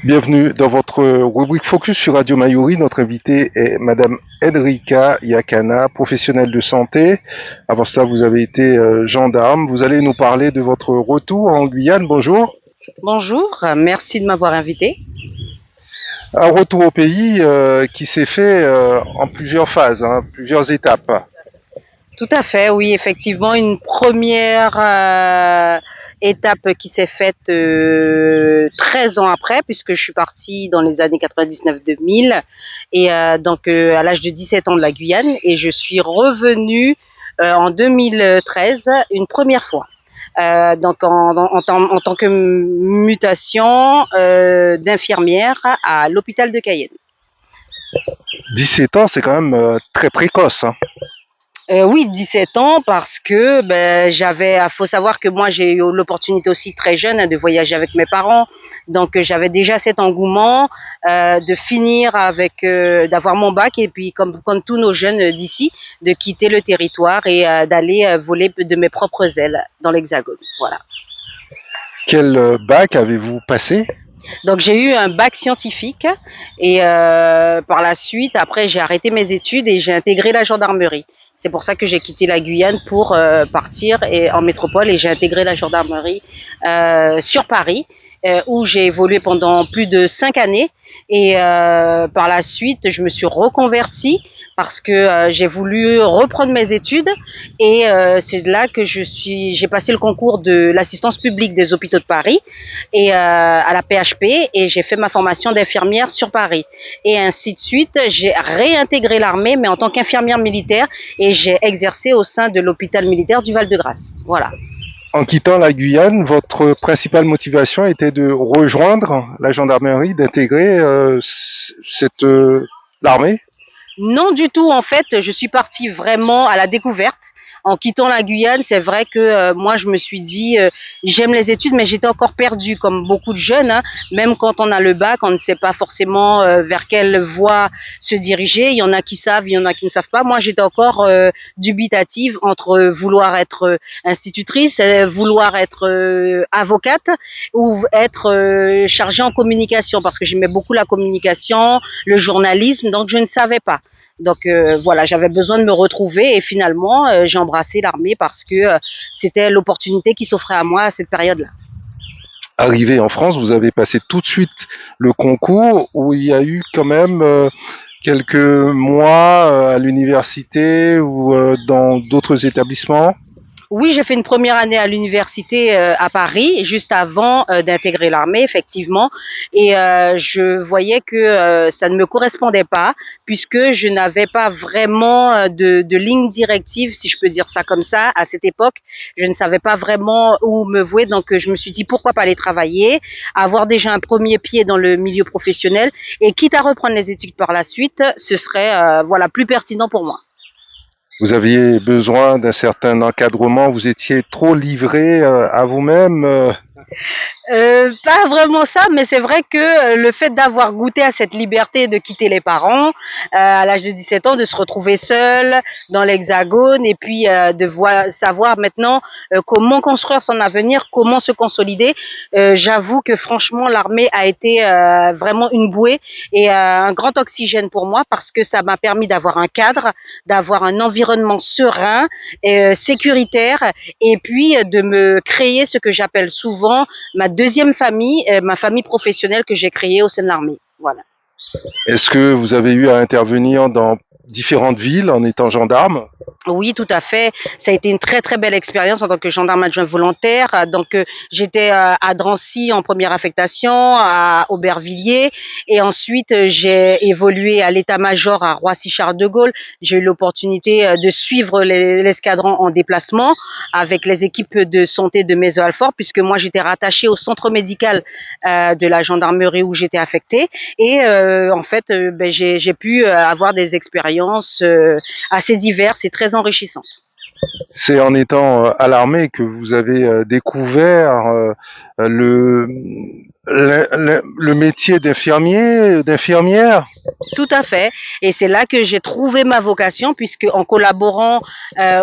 Bienvenue dans votre rubrique Focus sur Radio Mayuri. Notre invitée est Madame Enrika Yakana, professionnelle de santé. Avant cela, vous avez été gendarme. Vous allez nous parler de votre retour en Guyane. Bonjour. Bonjour, merci de m'avoir invité. Un retour au pays qui s'est fait en plusieurs phases, plusieurs étapes. Tout à fait, oui, effectivement, une première étape qui s'est faite 13 ans après, puisque je suis partie dans les années 99-2000, et donc à l'âge de 17 ans de la Guyane, et je suis revenue en 2013 une première fois. Donc en tant que mutation d'infirmière à l'hôpital de Cayenne. 17 ans, c'est quand même très précoce. Oui, 17 ans parce que faut savoir que moi j'ai eu l'opportunité aussi très jeune de voyager avec mes parents, donc j'avais déjà cet engouement de finir avec, d'avoir mon bac et puis comme tous nos jeunes d'ici, de quitter le territoire et d'aller voler de mes propres ailes dans l'Hexagone. Voilà. Quel bac avez-vous passé? Donc j'ai eu un bac scientifique et par la suite, après j'ai arrêté mes études et j'ai intégré la gendarmerie. C'est pour ça que j'ai quitté la Guyane pour partir en métropole et j'ai intégré la gendarmerie sur Paris où j'ai évolué pendant plus de 5 années et par la suite je me suis reconvertie parce que j'ai voulu reprendre mes études et c'est là que j'ai passé le concours de l'assistance publique des hôpitaux de Paris et à la PHP et j'ai fait ma formation d'infirmière sur Paris et ainsi de suite. J'ai réintégré l'armée mais en tant qu'infirmière militaire et j'ai exercé au sein de l'hôpital militaire du Val-de-Grâce. Voilà. En quittant la Guyane, votre principale motivation était de rejoindre la gendarmerie, d'intégrer l'armée? Non du tout, en fait, je suis partie vraiment à la découverte. En quittant la Guyane, c'est vrai que moi, je me suis dit, j'aime les études, mais j'étais encore perdue, comme beaucoup de jeunes. Même quand on a le bac, on ne sait pas forcément vers quelle voie se diriger. Il y en a qui savent, il y en a qui ne savent pas. Moi, j'étais encore dubitative entre vouloir être institutrice, vouloir être avocate ou être chargée en communication, parce que j'aimais beaucoup la communication, le journalisme, donc je ne savais pas. Donc voilà, j'avais besoin de me retrouver et finalement j'ai embrassé l'armée parce que c'était l'opportunité qui s'offrait à moi à cette période-là. Arrivé en France, vous avez passé tout de suite le concours où il y a eu quand même quelques mois à l'université ou dans d'autres établissements. Oui, j'ai fait une première année à l'université à Paris, juste avant d'intégrer l'armée, effectivement. Et je voyais que ça ne me correspondait pas, puisque je n'avais pas vraiment de ligne directive, si je peux dire ça comme ça, à cette époque. Je ne savais pas vraiment où me vouer, donc je me suis dit pourquoi pas aller travailler, avoir déjà un premier pied dans le milieu professionnel, et quitte à reprendre les études par la suite, ce serait voilà plus pertinent pour moi. Vous aviez besoin d'un certain encadrement, vous étiez trop livré à vous-même. Pas vraiment ça, mais c'est vrai que le fait d'avoir goûté à cette liberté de quitter les parents à l'âge de 17 ans, de se retrouver seul dans l'Hexagone et puis savoir maintenant comment construire son avenir, comment se consolider. J'avoue que franchement, l'armée a été vraiment une bouée et un grand oxygène pour moi parce que ça m'a permis d'avoir un cadre, d'avoir un environnement serein, sécuritaire et puis de me créer ce que j'appelle souvent ma deuxième famille, ma famille professionnelle que j'ai créée au sein de l'armée. Voilà. Est-ce que vous avez eu à intervenir dans différentes villes en étant gendarme? Oui, tout à fait. Ça a été une très très belle expérience en tant que gendarme adjoint volontaire. Donc j'étais à Drancy en première affectation, à Aubervilliers, et ensuite j'ai évolué à l'état-major à Roissy-Charles de Gaulle. J'ai eu l'opportunité de suivre l'escadron en déplacement avec les équipes de santé de Maison-Alfort, puisque moi j'étais rattachée au centre médical de la gendarmerie où j'étais affectée. Et en fait, j'ai pu avoir des expériences assez diverses et très enrichissante. C'est en étant à l'armée que vous avez découvert le le métier d'infirmier, d'infirmière. Tout à fait. Et c'est là que j'ai trouvé ma vocation, puisque en collaborant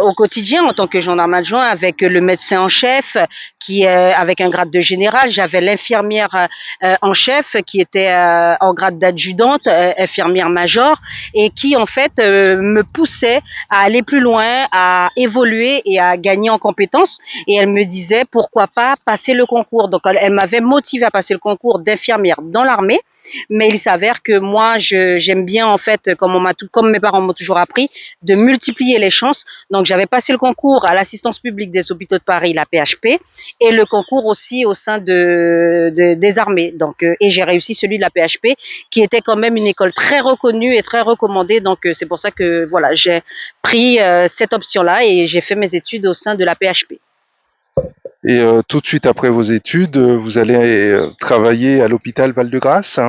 au quotidien en tant que gendarme adjoint avec le médecin en chef, qui est avec un grade de général, j'avais l'infirmière en chef qui était en grade d'adjudante, infirmière major, et qui en fait me poussait à aller plus loin, à évoluer et à gagner en compétences. Et elle me disait pourquoi pas passer le concours. Donc elle m'avait motivé à passer le concours d'infirmière dans l'armée. Mais il s'avère que moi, j'aime bien en fait, comme mes parents m'ont toujours appris, de multiplier les chances. Donc j'avais passé le concours à l'assistance publique des hôpitaux de Paris, la PHP, et le concours aussi au sein des armées. Donc et j'ai réussi celui de la PHP, qui était quand même une école très reconnue et très recommandée. Donc c'est pour ça que voilà, j'ai pris cette option-là et j'ai fait mes études au sein de la PHP. Et tout de suite après vos études, vous allez travailler à l'hôpital Val-de-Grâce.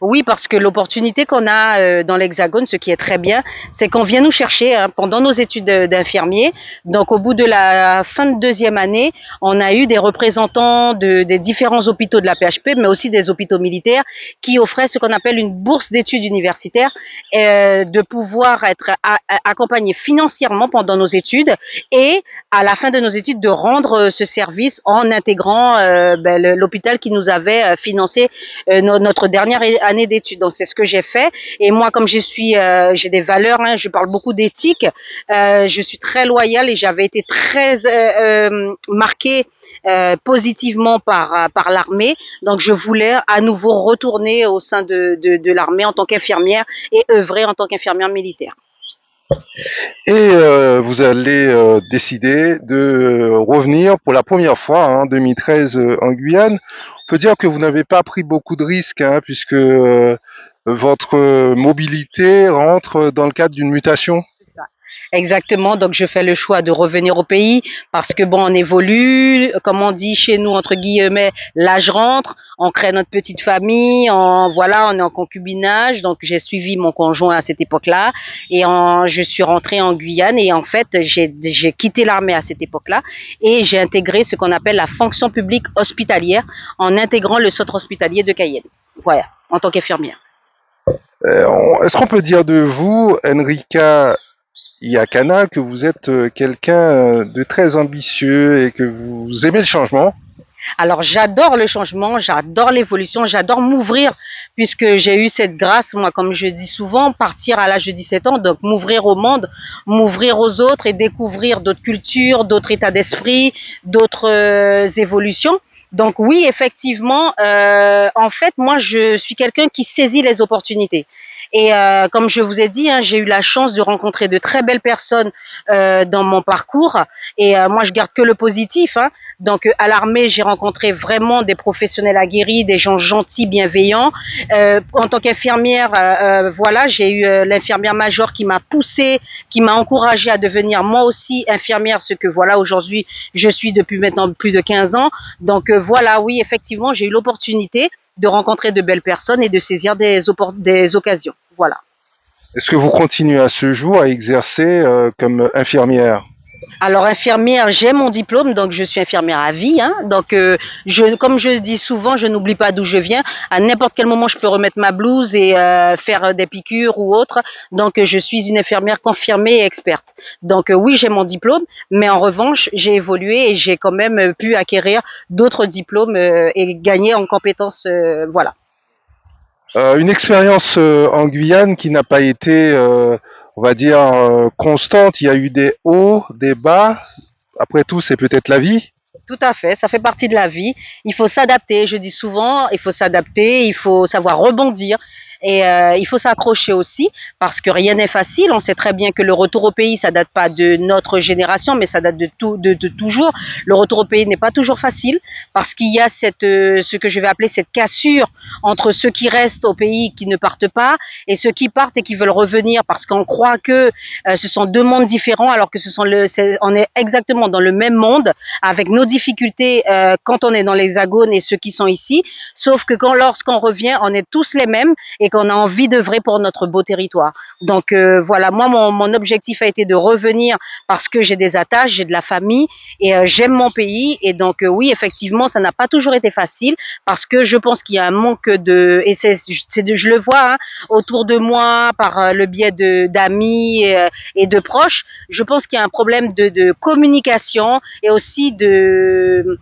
Oui, parce que l'opportunité qu'on a dans l'Hexagone, ce qui est très bien, c'est qu'on vient nous chercher pendant nos études d'infirmier. Donc, au bout de la fin de deuxième année, on a eu des représentants des différents hôpitaux de la PHP, mais aussi des hôpitaux militaires, qui offraient ce qu'on appelle une bourse d'études universitaires, de pouvoir être accompagnés financièrement pendant nos études et à la fin de nos études de rendre ce service en intégrant l'hôpital qui nous avait financé notre dernière année d'études. Donc c'est ce que j'ai fait. Et moi, comme j'ai des valeurs, hein, je parle beaucoup d'éthique. Je suis très loyale et j'avais été très marquée positivement par l'armée. Donc je voulais à nouveau retourner au sein de l'armée en tant qu'infirmière et œuvrer en tant qu'infirmière militaire. Et vous allez décider de revenir pour la première fois en 2013 en Guyane. On peut dire que vous n'avez pas pris beaucoup de risques, hein, puisque votre mobilité rentre dans le cadre d'une mutation. C'est ça. Exactement, donc je fais le choix de revenir au pays parce que bon, on évolue, comme on dit chez nous entre guillemets, l'âge rentre, on crée notre petite famille, voilà, on est en concubinage, donc j'ai suivi mon conjoint à cette époque-là et je suis rentrée en Guyane et en fait j'ai quitté l'armée à cette époque-là et j'ai intégré ce qu'on appelle la fonction publique hospitalière en intégrant le centre hospitalier de Cayenne, voilà, en tant qu'infirmière. Est-ce qu'on peut dire de vous, Enrica Iakana, que vous êtes quelqu'un de très ambitieux et que vous aimez le changement? Alors j'adore le changement, j'adore l'évolution, j'adore m'ouvrir puisque j'ai eu cette grâce, moi comme je dis souvent, partir à l'âge de 17 ans, donc m'ouvrir au monde, m'ouvrir aux autres et découvrir d'autres cultures, d'autres états d'esprit, d'autres évolutions. Donc oui, effectivement, en fait, moi je suis quelqu'un qui saisit les opportunités. Et comme je vous ai dit, hein, j'ai eu la chance de rencontrer de très belles personnes dans mon parcours. Et moi, je garde que le positif. Hein. Donc, à l'armée, j'ai rencontré vraiment des professionnels aguerris, des gens gentils, bienveillants. En tant qu'infirmière, voilà, j'ai eu l'infirmière major qui m'a poussée, qui m'a encouragée à devenir moi aussi infirmière, ce que voilà, aujourd'hui, je suis depuis maintenant plus de 15 ans. Donc, voilà, oui, effectivement, j'ai eu l'opportunité de rencontrer de belles personnes et de saisir des occasions. Voilà. Est-ce que vous continuez à ce jour à exercer comme infirmière? Alors infirmière, j'ai mon diplôme, donc je suis infirmière à vie. Hein, donc comme je dis souvent, je n'oublie pas d'où je viens. À n'importe quel moment, je peux remettre ma blouse et faire des piqûres ou autre. Donc je suis une infirmière confirmée et experte. Donc oui, j'ai mon diplôme, mais en revanche, j'ai évolué et j'ai quand même pu acquérir d'autres diplômes et gagner en compétences. Voilà. Une expérience en Guyane qui n'a pas été, on va dire, constante. Il y a eu des hauts, des bas. Après tout, c'est peut-être la vie. Tout à fait, ça fait partie de la vie. Il faut s'adapter, je dis souvent, il faut s'adapter, il faut savoir rebondir et il faut s'accrocher aussi parce que rien n'est facile. On sait très bien que le retour au pays, ça date pas de notre génération, mais ça date de toujours. Le retour au pays n'est pas toujours facile parce qu'il y a ce que je vais appeler cette cassure entre ceux qui restent au pays, qui ne partent pas, et ceux qui partent et qui veulent revenir parce qu'on croit que ce sont deux mondes différents alors que on est exactement dans le même monde avec nos difficultés quand on est dans l'Hexagone et ceux qui sont ici, sauf que lorsqu'on revient, on est tous les mêmes et et qu'on a envie d'œuvrer pour notre beau territoire. Donc voilà, moi mon objectif a été de revenir parce que j'ai des attaches, j'ai de la famille et j'aime mon pays. Et donc oui, effectivement, ça n'a pas toujours été facile parce que je pense qu'il y a un manque de, et je le vois hein, autour de moi par le biais d'amis et de proches. Je pense qu'il y a un problème de communication et aussi de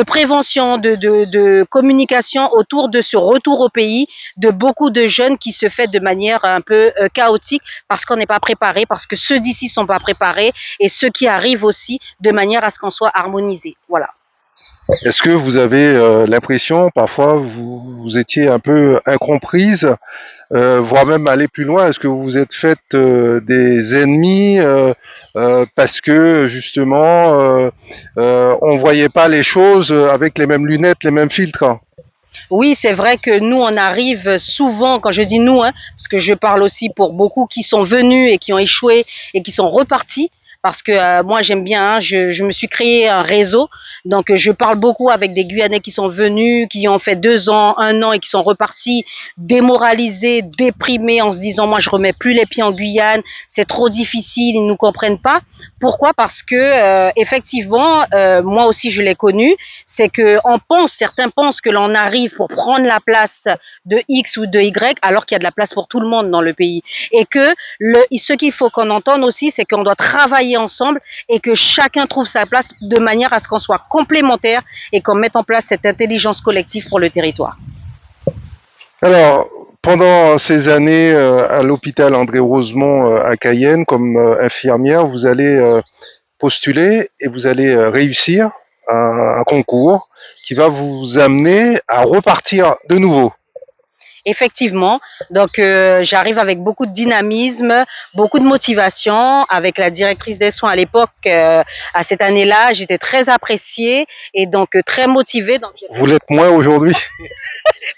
prévention, de communication autour de ce retour au pays de beaucoup de jeunes qui se fait de manière un peu chaotique parce qu'on n'est pas préparé, parce que ceux d'ici sont pas préparés et ceux qui arrivent aussi de manière à ce qu'on soit harmonisé. Voilà. Est-ce que vous avez l'impression, parfois, vous étiez un peu incomprise, voire même aller plus loin, est-ce que vous vous êtes fait des ennemis parce que justement on voyait pas les choses avec les mêmes lunettes, les mêmes filtres? Oui, c'est vrai que nous, on arrive souvent, quand je dis nous, hein, parce que je parle aussi pour beaucoup qui sont venus et qui ont échoué et qui sont repartis, parce que moi j'aime bien, hein, je me suis créé un réseau, donc je parle beaucoup avec des Guyanais qui sont venus, qui ont fait 2 ans, 1 an et qui sont repartis démoralisés, déprimés en se disant moi je remets plus les pieds en Guyane, c'est trop difficile, ils nous comprennent pas. Pourquoi? Parce que effectivement, moi aussi je l'ai connu, c'est que certains pensent que l'on arrive pour prendre la place de X ou de Y, alors qu'il y a de la place pour tout le monde dans le pays. Et que ce qu'il faut qu'on entende aussi, c'est qu'on doit travailler ensemble et que chacun trouve sa place de manière à ce qu'on soit complémentaires et qu'on mette en place cette intelligence collective pour le territoire. Alors, pendant ces années à l'hôpital André Rosemont à Cayenne, comme infirmière, vous allez postuler et vous allez réussir un concours qui va vous amener à repartir de nouveau. Effectivement, donc j'arrive avec beaucoup de dynamisme, beaucoup de motivation. Avec la directrice des soins à l'époque, à cette année-là, j'étais très appréciée et donc très motivée. Donc, vous l'êtes moins aujourd'hui?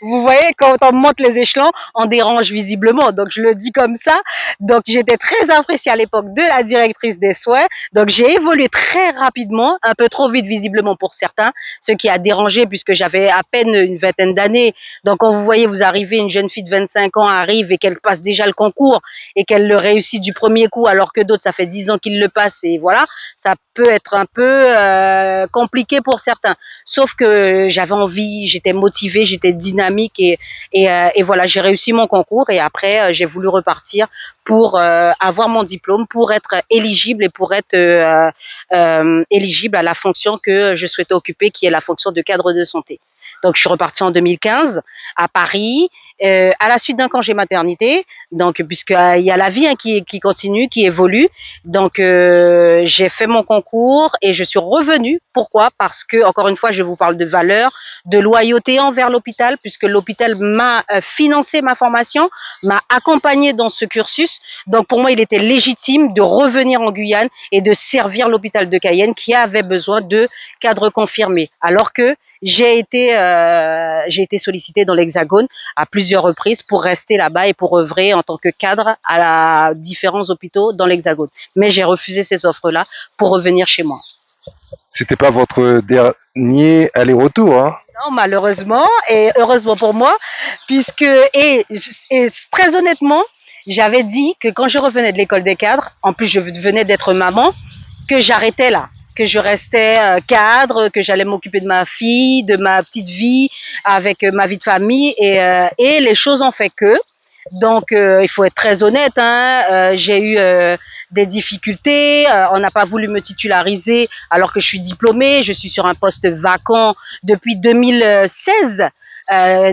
vous voyez, quand on monte les échelons, on dérange visiblement. Donc, je le dis comme ça. Donc, j'étais très appréciée à l'époque de la directrice des soins. Donc, j'ai évolué très rapidement, un peu trop vite visiblement pour certains, ce qui a dérangé puisque j'avais à peine une vingtaine d'années. Donc, quand vous voyez, vous arrivez, une jeune fille de 25 ans arrive et qu'elle passe déjà le concours et qu'elle le réussit du premier coup, alors que d'autres, ça fait 10 ans qu'ils le passent et voilà, ça peut être un peu compliqué pour certains. Sauf que j'avais envie, j'étais motivée, j'étais dynamique et voilà, j'ai réussi mon concours et après j'ai voulu repartir pour avoir mon diplôme, pour être éligible et pour être éligible à la fonction que je souhaitais occuper, qui est la fonction de cadre de santé. Donc, je suis repartie en 2015 à Paris, à la suite d'un congé maternité. Donc, puisqu'il y a la vie hein, qui continue, qui évolue. Donc, j'ai fait mon concours et je suis revenue. Pourquoi? Parce que, encore une fois, je vous parle de valeurs, de loyauté envers l'hôpital, puisque l'hôpital m'a financé ma formation, m'a accompagnée dans ce cursus. Donc, pour moi, il était légitime de revenir en Guyane et de servir l'hôpital de Cayenne qui avait besoin de cadres confirmés. Alors que j'ai été sollicitée dans l'Hexagone à plusieurs reprises pour rester là-bas et pour œuvrer en tant que cadre à différents hôpitaux dans l'Hexagone. Mais j'ai refusé ces offres-là pour revenir chez moi. C'était pas votre dernier aller-retour, hein? Non, malheureusement, et heureusement pour moi, puisque, et très honnêtement, j'avais dit que quand je revenais de l'école des cadres, en plus je venais d'être maman, que j'arrêtais là, que je restais cadre, que j'allais m'occuper de ma fille, de ma petite vie, avec ma vie de famille, et les choses ont fait que. Donc, il faut être très honnête, hein, j'ai eu des difficultés, on n'a pas voulu me titulariser alors que je suis diplômée, je suis sur un poste vacant depuis 2016,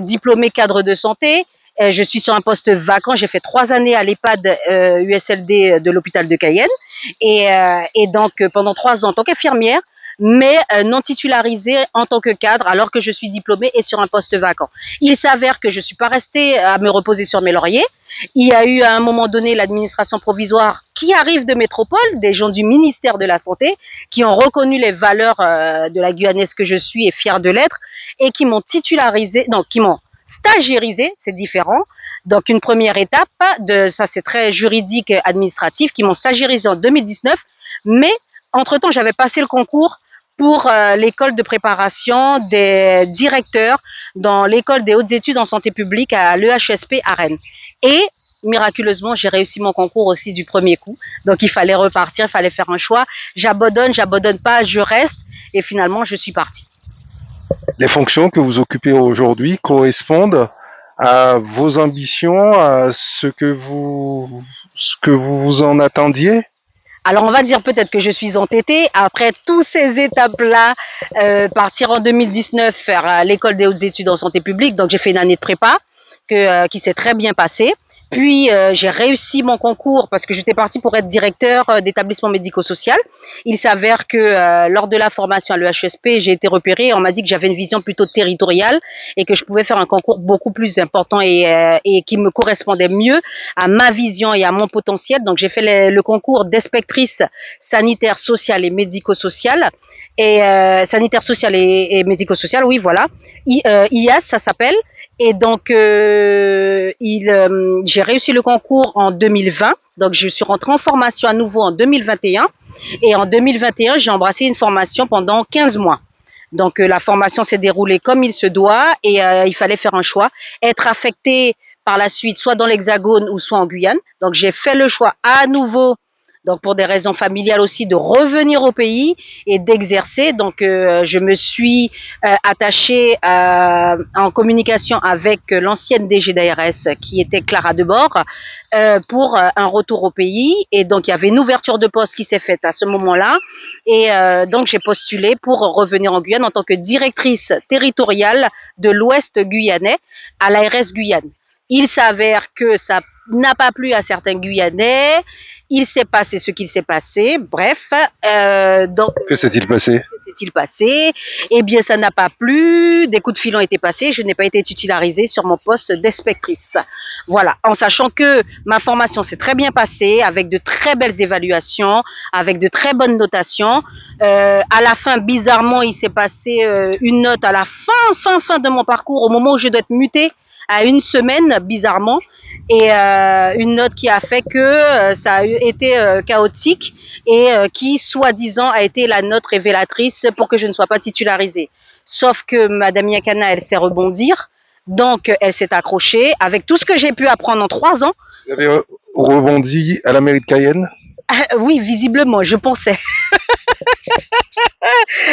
diplômée cadre de santé. Je suis sur un poste vacant, j'ai fait 3 années à l'EHPAD USLD de l'hôpital de Cayenne et donc pendant 3 ans en tant qu'infirmière, mais non titularisée en tant que cadre alors que je suis diplômée et sur un poste vacant. Il s'avère que je ne suis pas restée à me reposer sur mes lauriers. Il y a eu à un moment donné l'administration provisoire qui arrive de métropole, des gens du ministère de la Santé, qui ont reconnu les valeurs de la Guyanaise que je suis et fière de l'être, et qui m'ont titularisé, non, qui m'ont stagiairisé, c'est différent. Donc une première étape, ça c'est très juridique administratif, qui m'ont stagiairisé en 2019, mais entre-temps j'avais passé le concours pour l'école de préparation des directeurs dans l'école des hautes études en santé publique à l'EHSP à Rennes. Et miraculeusement, j'ai réussi mon concours aussi du premier coup. Donc il fallait repartir, il fallait faire un choix. J'abandonne pas, je reste. Et finalement, je suis partie. Les fonctions que vous occupez aujourd'hui correspondent à vos ambitions, à ce que vous vous en attendiez? Alors on va dire peut-être que je suis entêtée. Après tous ces étapes-là, partir en 2019 faire l'école des hautes études en santé publique. Donc j'ai fait une année de prépa qui s'est très bien passée. Puis j'ai réussi mon concours parce que j'étais partie pour être directeur d'établissement médico-social. Il s'avère que lors de la formation à l'EHSP, j'ai été repérée et on m'a dit que j'avais une vision plutôt territoriale et que je pouvais faire un concours beaucoup plus important et qui me correspondait mieux à ma vision et à mon potentiel. Donc j'ai fait le concours d'inspectrice sanitaire, sociale et médico-sociale. Et sanitaire, sociale et médico-sociale, oui, voilà. IAS, ça s'appelle. Et donc, j'ai réussi le concours en 2020. Donc, je suis rentrée en formation à nouveau en 2021. Et en 2021, j'ai embrassé une formation pendant 15 mois. Donc, la formation s'est déroulée comme il se doit et il fallait faire un choix. Être affecté par la suite, soit dans l'Hexagone ou soit en Guyane. Donc, j'ai fait le choix à nouveau, donc pour des raisons familiales aussi, de revenir au pays et d'exercer. Donc, je me suis attachée en communication avec l'ancienne DG d'ARS qui était Clara Debord pour un retour au pays. Et donc, il y avait une ouverture de poste qui s'est faite à ce moment-là. Et donc, j'ai postulé pour revenir en Guyane en tant que directrice territoriale de l'Ouest guyanais à l'ARS Guyane. Il s'avère que ça n'a pas plu à certains Guyanais. Il s'est passé ce qu'il s'est passé. Bref, donc Que s'est-il passé? que s'est-il passé? Eh bien, ça n'a pas plu. Des coups de fil ont été passés. Je n'ai pas été titularisée sur mon poste d'inspectrice. Voilà, en sachant que ma formation s'est très bien passée, avec de très belles évaluations, avec de très bonnes notations. À la fin, bizarrement, il s'est passé une note à la fin de mon parcours, au moment où je dois être mutée à une semaine, bizarrement, et une note qui a fait que ça a été chaotique et qui, soi-disant, a été la note révélatrice pour que je ne sois pas titularisée. Sauf que Madame Yakana, elle sait rebondir, donc elle s'est accrochée avec tout ce que j'ai pu apprendre en 3 ans. Vous avez rebondi à la mairie de Cayenne? Oui, visiblement, je pensais.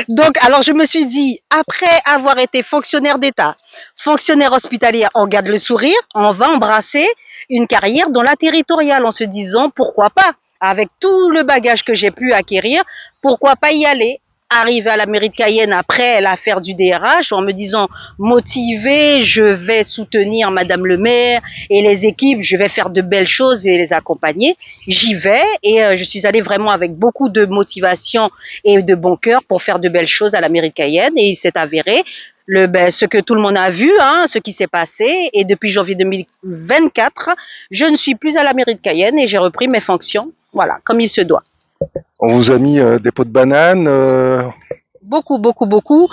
Donc, alors je me suis dit, après avoir été fonctionnaire d'État, fonctionnaire hospitalier, on garde le sourire, on va embrasser une carrière dans la territoriale en se disant, pourquoi pas, avec tout le bagage que j'ai pu acquérir, pourquoi pas y aller? Arriver à la mairie de Cayenne après l'affaire du DRH en me disant motivée, je vais soutenir Madame le maire et les équipes, je vais faire de belles choses et les accompagner. J'y vais et je suis allée vraiment avec beaucoup de motivation et de bon cœur pour faire de belles choses à la mairie de Cayenne et il s'est avéré ce que tout le monde a vu, hein, ce qui s'est passé et depuis janvier 2024, je ne suis plus à la mairie de Cayenne et j'ai repris mes fonctions, voilà, comme il se doit. On vous a mis des pots de banane. Beaucoup, beaucoup, beaucoup.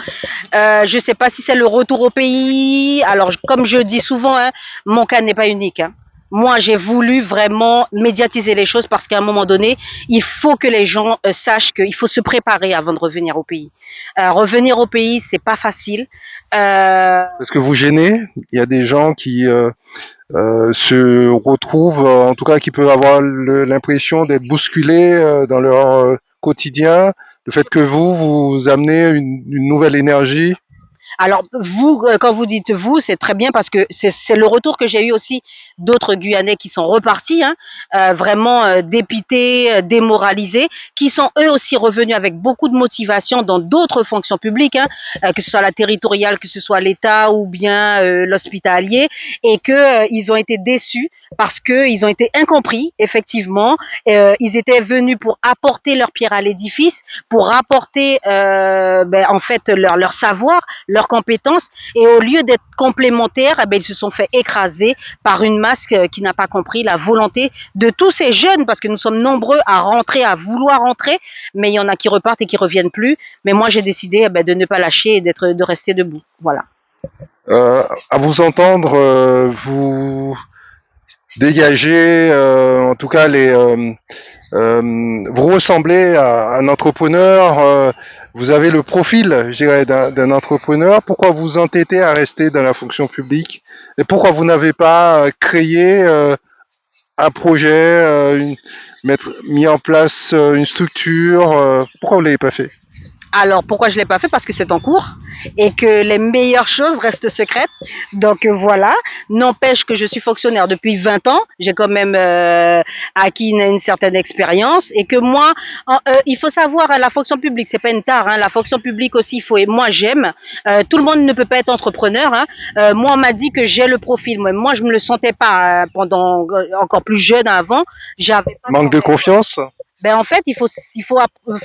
Je ne sais pas si c'est le retour au pays. Alors, comme je dis souvent, hein, mon cas n'est pas unique. Hein. Moi, j'ai voulu vraiment médiatiser les choses parce qu'à un moment donné, il faut que les gens sachent qu'il faut se préparer avant de revenir au pays. Revenir au pays, c'est pas facile. Est-ce que vous gênez? Il y a des gens qui se retrouvent, en tout cas qui peuvent avoir l'impression d'être bousculés dans leur quotidien. Le fait que vous amenez une nouvelle énergie. Alors, vous, quand vous dites vous, c'est très bien parce que c'est le retour que j'ai eu aussi d'autres Guyanais qui sont repartis, hein, vraiment dépités, démoralisés, qui sont eux aussi revenus avec beaucoup de motivation dans d'autres fonctions publiques, hein, que ce soit la territoriale, que ce soit l'État ou bien l'hospitalier, et que ils ont été déçus parce qu'ils ont été incompris, effectivement. Ils étaient venus pour apporter leur pierre à l'édifice, pour apporter en fait leur savoir, leurs compétences, et au lieu d'être complémentaires, ils se sont fait écraser par une masse qui n'a pas compris la volonté de tous ces jeunes, parce que nous sommes nombreux à rentrer, à vouloir rentrer, mais il y en a qui repartent et qui reviennent plus. Mais moi, j'ai décidé de ne pas lâcher et de rester debout. Voilà. À vous entendre, dégagé, en tout cas vous ressemblez à un entrepreneur, vous avez le profil, je dirais, d'un entrepreneur. Pourquoi vous entêtez à rester dans la fonction publique et pourquoi vous n'avez pas créé un projet, mis en place une structure, pourquoi vous l'avez pas fait? Alors pourquoi je l'ai pas fait? Parce que c'est en cours et que les meilleures choses restent secrètes. Donc voilà. N'empêche que je suis fonctionnaire depuis 20 ans. J'ai quand même acquis une certaine expérience et que moi, il faut savoir, la fonction publique, c'est pas une tare. Hein, la fonction publique aussi, il faut. Et moi, j'aime. Tout le monde ne peut pas être entrepreneur. Hein. Moi, on m'a dit que j'ai le profil. Moi, je me le sentais pas pendant encore plus jeune avant. J'avais pas Manque de cette confiance? ben en fait, il faut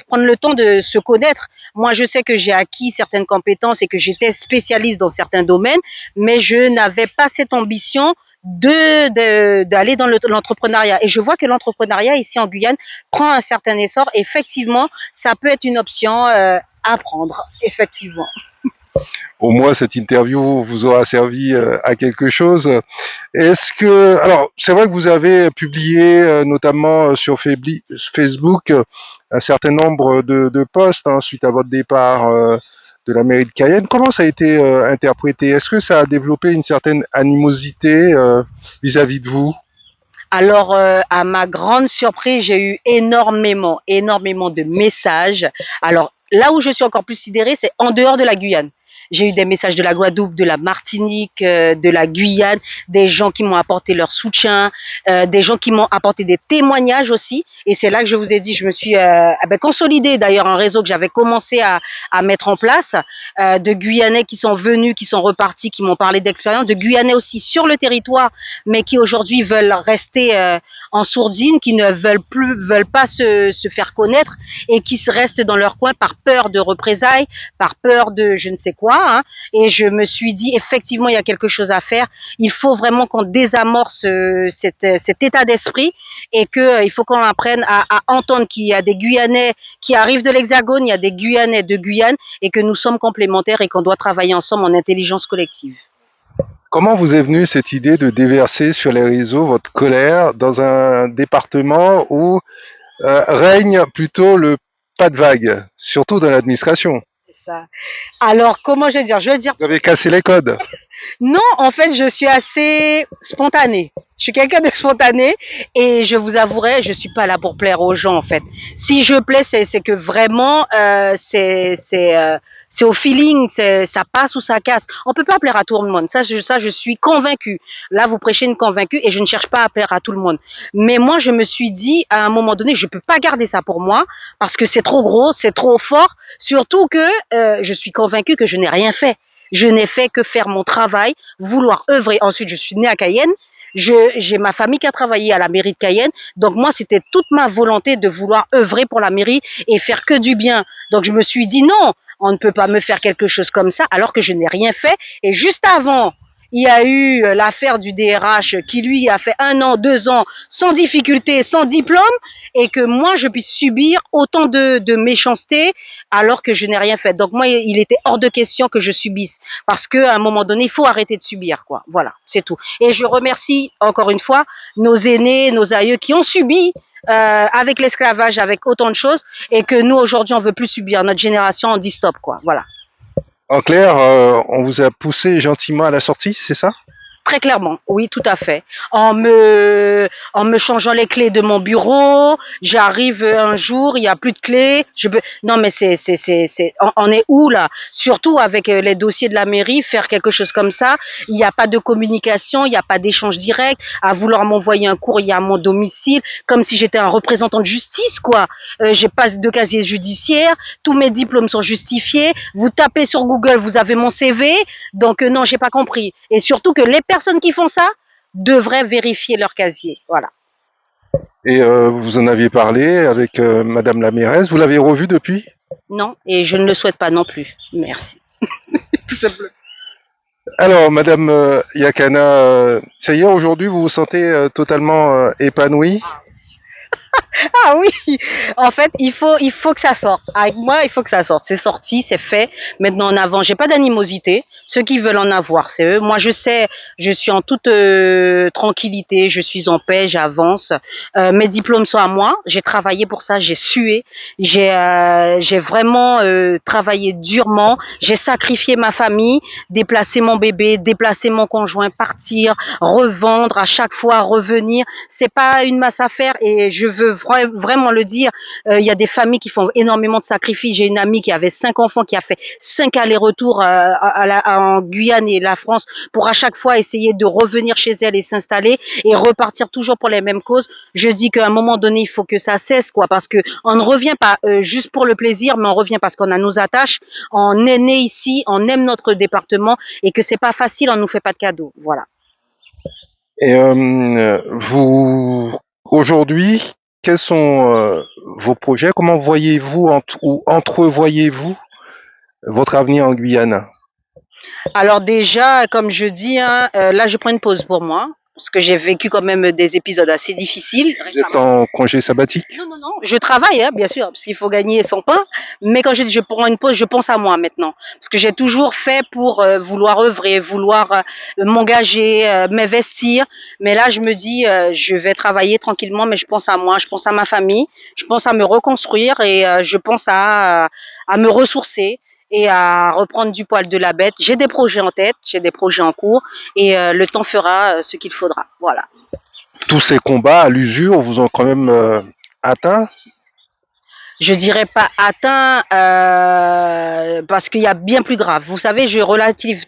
prendre le temps de se connaître. Moi, je sais que j'ai acquis certaines compétences et que j'étais spécialiste dans certains domaines, mais je n'avais pas cette ambition d'aller dans l'entrepreneuriat. Et je vois que l'entrepreneuriat ici en Guyane prend un certain essor. Effectivement, ça peut être une option à prendre, effectivement. Au moins cette interview vous aura servi à quelque chose. Est-ce que, alors c'est vrai que vous avez publié notamment sur Facebook un certain nombre de posts suite à votre départ de la mairie de Cayenne. Comment ça a été interprété? Est-ce que ça a développé une certaine animosité vis-à-vis de vous? Alors, à ma grande surprise, j'ai eu énormément de messages. Alors, là où je suis encore plus sidérée, c'est en dehors de la Guyane. J'ai eu des messages de la Guadeloupe, de la Martinique, de la Guyane, des gens qui m'ont apporté leur soutien, des gens qui m'ont apporté des témoignages aussi. Et c'est là que je vous ai dit, je me suis consolidée d'ailleurs un réseau que j'avais commencé à mettre en place, de Guyanais qui sont venus, qui sont repartis, qui m'ont parlé d'expérience, de Guyanais aussi sur le territoire mais qui aujourd'hui veulent rester en sourdine, qui ne veulent pas se faire connaître et qui se restent dans leur coin par peur de représailles, par peur de je ne sais quoi. Hein. Et je me suis dit, effectivement, il y a quelque chose à faire. Il faut vraiment qu'on désamorce cet état d'esprit et qu'il faut qu'on apprenne à entendre qu'il y a des Guyanais qui arrivent de l'Hexagone, il y a des Guyanais de Guyane et que nous sommes complémentaires et qu'on doit travailler ensemble en intelligence collective. Comment vous est venue cette idée de déverser sur les réseaux votre colère dans un département où règne plutôt le pas de vague, surtout dans l'administration? C'est ça. Alors, comment je vais dire? Je vais dire Vous avez cassé les codes. non, en fait, je suis assez spontanée. Je suis quelqu'un de spontané et je vous avouerai, je suis pas là pour plaire aux gens en fait. Si je plais, c'est que vraiment c'est au feeling, ça passe ou ça casse. On peut pas plaire à tout le monde. Ça je suis convaincue. Là, vous prêchez une convaincue et je ne cherche pas à plaire à tout le monde. Mais moi, je me suis dit à un moment donné, je peux pas garder ça pour moi parce que c'est trop gros, c'est trop fort. Surtout que je suis convaincue que je n'ai rien fait. Je n'ai fait que faire mon travail, vouloir œuvrer. Ensuite, je suis née à Cayenne. J'ai ma famille qui a travaillé à la mairie de Cayenne. Donc moi, c'était toute ma volonté de vouloir œuvrer pour la mairie et faire que du bien. Donc je me suis dit non, on ne peut pas me faire quelque chose comme ça alors que je n'ai rien fait. Et juste avant, il y a eu l'affaire du DRH qui lui a fait 1 an, 2 ans sans difficulté, sans diplôme, et que moi je puisse subir autant de méchanceté alors que je n'ai rien fait. Donc moi, il était hors de question que je subisse parce qu'à un moment donné, il faut arrêter de subir, quoi. Voilà, c'est tout. Et je remercie encore une fois nos aînés, nos aïeux qui ont subi avec l'esclavage, avec autant de choses, et que nous aujourd'hui on veut plus subir. Notre génération on dit stop, quoi. Voilà. En clair, on vous a poussé gentiment à la sortie, c'est ça? Très clairement, oui, tout à fait. En me changeant les clés de mon bureau, j'arrive un jour, il y a plus de clés. Non, mais on est où là? Surtout avec les dossiers de la mairie, faire quelque chose comme ça, il n'y a pas de communication, il n'y a pas d'échange direct. À vouloir m'envoyer un courrier à mon domicile, comme si j'étais un représentant de justice, quoi. J'ai pas de casier judiciaire, tous mes diplômes sont justifiés. Vous tapez sur Google, vous avez mon CV. Donc non, j'ai pas compris. Et surtout que les personnes qui font ça devraient vérifier leur casier. Voilà. Et vous en aviez parlé avec Madame la mairesse. Vous l'avez revu depuis? Non, et je ne le souhaite pas non plus. Merci. Tout simplement. Alors, Madame Yakana, ça y est, aujourd'hui, vous vous sentez totalement épanouie? Ah oui, en fait, il faut que ça sorte. Avec moi, il faut que ça sorte. C'est sorti, c'est fait. Maintenant, en avant, j'ai pas d'animosité. Ceux qui veulent en avoir, c'est eux. Moi, je sais, je suis en toute tranquillité, je suis en paix, j'avance. Mes diplômes sont à moi. J'ai travaillé pour ça, j'ai sué, j'ai vraiment travaillé durement. J'ai sacrifié ma famille, déplacé mon bébé, déplacé mon conjoint, partir, revendre, à chaque fois revenir. C'est pas une masse à faire et je veux vraiment le dire. Il y a des familles qui font énormément de sacrifices. J'ai une amie qui avait 5 enfants, qui a fait 5 allers-retours en Guyane et la France pour à chaque fois essayer de revenir chez elle et s'installer et repartir toujours pour les mêmes causes. Je dis qu'à un moment donné, il faut que ça cesse, quoi, parce que on ne revient pas juste pour le plaisir, mais on revient parce qu'on a nos attaches. On est né ici, on aime notre département et que c'est pas facile, on nous fait pas de cadeaux. Voilà. Et vous, aujourd'hui, quels sont vos projets? Comment voyez-vous ou entrevoyez-vous votre avenir en Guyane? Alors déjà, comme je dis, hein, là, je prends une pause pour moi parce que j'ai vécu quand même des épisodes assez difficiles Vous êtes récemment. en congé sabbatique? Non, non, non, je travaille, hein, bien sûr, parce qu'il faut gagner son pain. Mais quand je dis je prends une pause, je pense à moi maintenant, parce que j'ai toujours fait pour vouloir œuvrer, vouloir m'engager, m'investir. Mais là, je me dis, je vais travailler tranquillement, mais je pense à moi, je pense à ma famille, je pense à me reconstruire et je pense à me ressourcer et à reprendre du poil de la bête. J'ai des projets en tête, j'ai des projets en cours et le temps fera ce qu'il faudra. Voilà. Tous ces combats à l'usure vous ont quand même atteint? Je dirais pas atteint parce qu'il y a bien plus grave. Vous savez, je relativise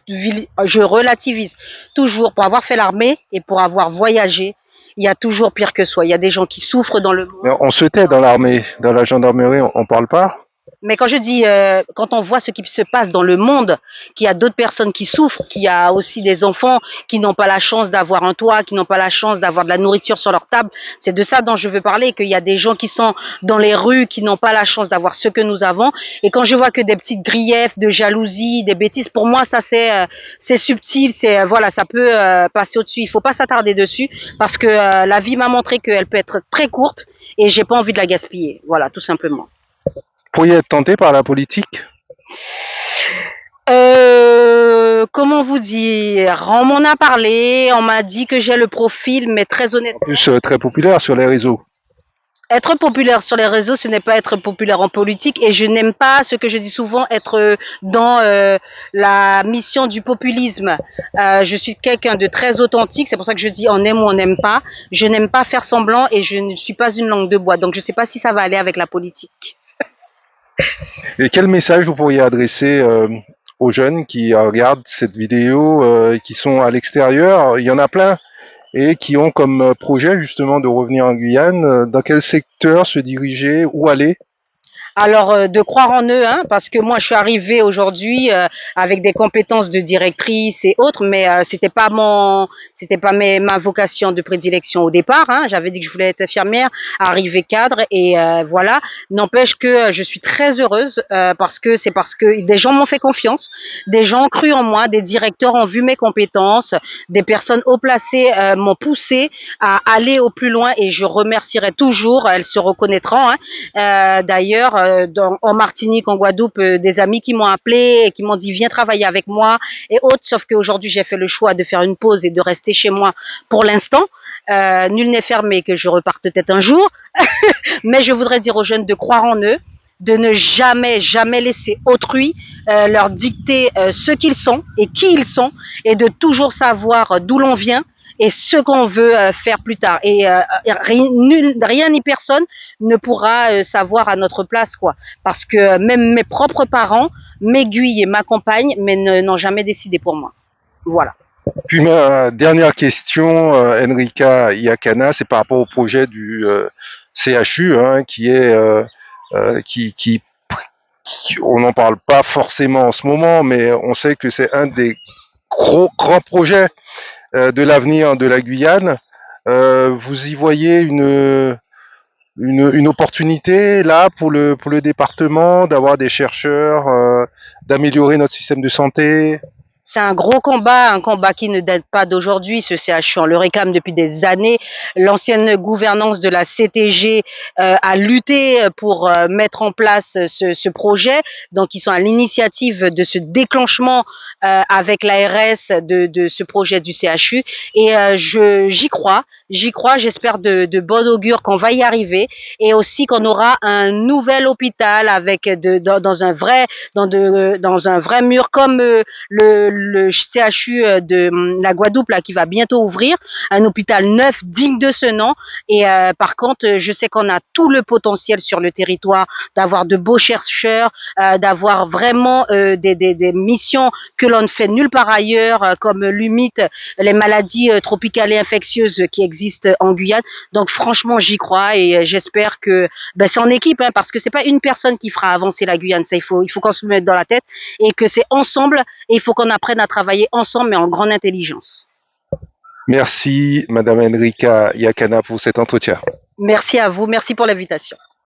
toujours pour avoir fait l'armée et pour avoir voyagé. Il y a toujours pire que soi. Il y a des gens qui souffrent dans le Mais monde. on se tait dans l'armée, dans la gendarmerie, on parle pas. Mais quand je dis, quand on voit ce qui se passe dans le monde, qu'il y a d'autres personnes qui souffrent, qu'il y a aussi des enfants qui n'ont pas la chance d'avoir un toit, qui n'ont pas la chance d'avoir de la nourriture sur leur table, c'est de ça dont je veux parler, qu'il y a des gens qui sont dans les rues, qui n'ont pas la chance d'avoir ce que nous avons. Et quand je vois que des petites griefs de jalousie, des bêtises, pour moi, ça c'est subtil, c'est voilà, ça peut passer au-dessus. Il faut pas s'attarder dessus parce que la vie m'a montré qu'elle peut être très courte et j'ai pas envie de la gaspiller. Voilà, tout simplement. Pourriez être tenté par la politique? Comment vous dire? On m'en a parlé, on m'a dit que j'ai le profil, mais très En honnêtement, plus, très populaire sur les réseaux. être populaire sur les réseaux, ce n'est pas être populaire en politique, et je n'aime pas ce que je dis souvent, être dans la mission du populisme. Je suis quelqu'un de très authentique, c'est pour ça que je dis on aime ou on n'aime pas. Je n'aime pas faire semblant et je ne suis pas une langue de bois, donc je ne sais pas si ça va aller avec la politique. Et quel message vous pourriez adresser aux jeunes qui regardent cette vidéo, qui sont à l'extérieur? Il y en a plein et qui ont comme projet justement de revenir en Guyane. Dans quel secteur se diriger, où aller? Alors, de croire en eux, hein, parce que moi, je suis arrivée aujourd'hui avec des compétences de directrice et autres, mais c'était pas ma vocation de prédilection au départ. Hein. J'avais dit que je voulais être infirmière, arriver cadre, et voilà. N'empêche que je suis très heureuse parce que des gens m'ont fait confiance, des gens ont cru en moi, des directeurs ont vu mes compétences, des personnes haut placées m'ont poussé à aller au plus loin, et je remercierai toujours. Elles se reconnaîtront. Hein. D'ailleurs, en Martinique, en Guadeloupe, des amis qui m'ont appelé et qui m'ont dit viens travailler avec moi et autres. Sauf qu'aujourd'hui, j'ai fait le choix de faire une pause et de rester chez moi pour l'instant. Nul n'est fermé que je reparte peut-être un jour. Mais je voudrais dire aux jeunes de croire en eux, de ne jamais, jamais laisser autrui leur dicter ce qu'ils sont et qui ils sont, et de toujours savoir d'où l'on vient et ce qu'on veut faire plus tard. Et rien ni personne ne pourra savoir à notre place, quoi. Parce que même mes propres parents m'aiguillent et m'accompagnent, mais n'ont jamais décidé pour moi. Voilà. Puis ma dernière question, Enrica Iacana, c'est par rapport au projet du CHU, hein, on n'en parle pas forcément en ce moment, mais on sait que c'est un des grands projets de l'avenir de la Guyane. Vous y voyez une opportunité là pour le département d'avoir des chercheurs, d'améliorer notre système de santé? C'est un combat qui ne date pas d'aujourd'hui. Ce CHU, on le réclame depuis des années. L'ancienne gouvernance de la CTG a lutté pour mettre en place ce projet. Donc, ils sont à l'initiative de ce déclenchement avec l'ARS de ce projet du CHU. Et j'y crois. J'y crois, j'espère de bon augure qu'on va y arriver et aussi qu'on aura un nouvel hôpital avec dans un vrai mur comme le CHU de la Guadeloupe là, qui va bientôt ouvrir, un hôpital neuf digne de ce nom. Et par contre, je sais qu'on a tout le potentiel sur le territoire d'avoir de beaux chercheurs, d'avoir vraiment des missions que l'on ne fait nulle part ailleurs, comme l'HUMIT, les maladies tropicales et infectieuses qui existent en Guyane. Donc franchement, j'y crois et j'espère que c'est en équipe, hein, parce que c'est pas une personne qui fera avancer la Guyane. Ça, il faut qu'on se le mette dans la tête et que c'est ensemble et il faut qu'on apprenne à travailler ensemble mais en grande intelligence. Merci, Madame Enrika Yakana, pour cet entretien. Merci à vous, merci pour l'invitation.